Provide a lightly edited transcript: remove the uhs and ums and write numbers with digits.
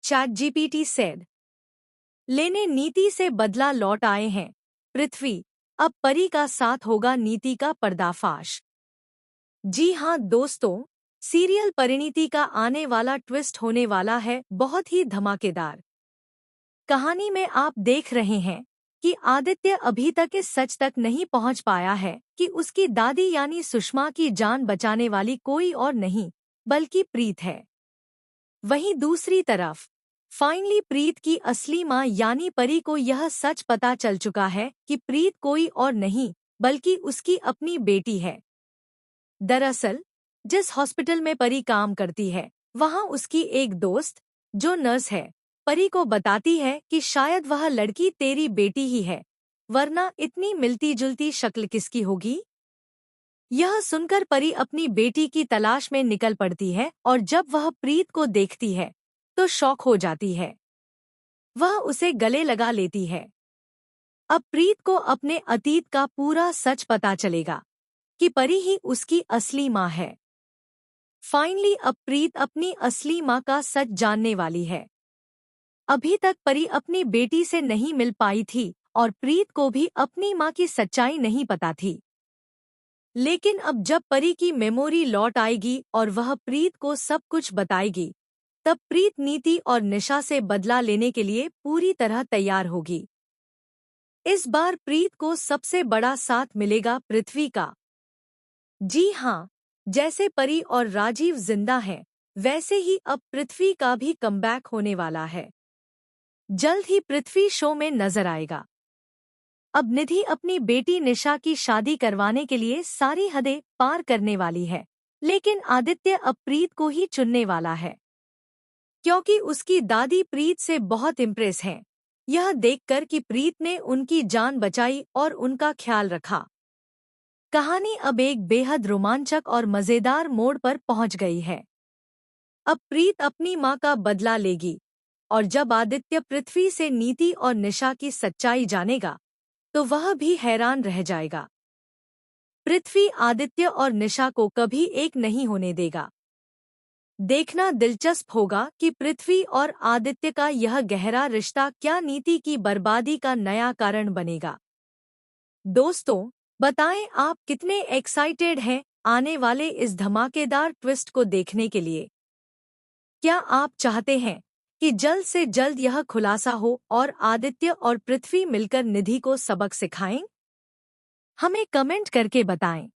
ChatGPT said, लेने नीति से बदला लौट आए हैं पृथ्वी, अब परी का साथ होगा नीति का पर्दाफाश। जी हाँ दोस्तों, सीरियल परिणीति का आने वाला ट्विस्ट होने वाला है बहुत ही धमाकेदार। कहानी में आप देख रहे हैं कि आदित्य अभी तक इस सच तक नहीं पहुंच पाया है कि उसकी दादी यानी सुषमा की जान बचाने वाली कोई और नहीं बल्कि प्रीत है। वहीं दूसरी तरफ फाइनली प्रीत की असली मां यानी परी को यह सच पता चल चुका है कि प्रीत कोई और नहीं बल्कि उसकी अपनी बेटी है। दरअसल जिस हॉस्पिटल में परी काम करती है वहां उसकी एक दोस्त जो नर्स है परी को बताती है कि शायद वह लड़की तेरी बेटी ही है, वरना इतनी मिलती जुलती शक्ल किसकी होगी। यह सुनकर परी अपनी बेटी की तलाश में निकल पड़ती है और जब वह प्रीत को देखती है तो शॉक हो जाती है। वह उसे गले लगा लेती है। अब प्रीत को अपने अतीत का पूरा सच पता चलेगा कि परी ही उसकी असली मां है। फाइनली अब प्रीत अपनी असली मां का सच जानने वाली है। अभी तक परी अपनी बेटी से नहीं मिल पाई थी और प्रीत को भी अपनी मां की सच्चाई नहीं पता थी। लेकिन अब जब परी की मेमोरी लौट आएगी और वह प्रीत को सब कुछ बताएगी, तब प्रीत नीति और निशा से बदला लेने के लिए पूरी तरह तैयार होगी। इस बार प्रीत को सबसे बड़ा साथ मिलेगा पृथ्वी का। जी हाँ, जैसे परी और राजीव जिंदा हैं, वैसे ही अब पृथ्वी का भी कमबैक होने वाला है। जल्द ही पृथ्वी शो में नजर आएगा। अब निधि अपनी बेटी निशा की शादी करवाने के लिए सारी हदें पार करने वाली है, लेकिन आदित्य अब प्रीत को ही चुनने वाला है, क्योंकि उसकी दादी प्रीत से बहुत इम्प्रेस हैं, यह देखकर कि प्रीत ने उनकी जान बचाई और उनका ख्याल रखा। कहानी अब एक बेहद रोमांचक और मजेदार मोड़ पर पहुंच गई है। अब प्रीत अपनी मां का बदला लेगी और जब आदित्य पृथ्वी से नीति और निशा की सच्चाई जानेगा तो वह भी हैरान रह जाएगा। पृथ्वी आदित्य और निशा को कभी एक नहीं होने देगा। देखना दिलचस्प होगा कि पृथ्वी और आदित्य का यह गहरा रिश्ता क्या नीति की बर्बादी का नया कारण बनेगा। दोस्तों, बताएं आप कितने एक्साइटेड हैं आने वाले इस धमाकेदार ट्विस्ट को देखने के लिए। क्या आप चाहते हैं कि जल्द से जल्द यह खुलासा हो और आदित्य और पृथ्वी मिलकर निधि को सबक सिखाएं? हमें कमेंट करके बताएं।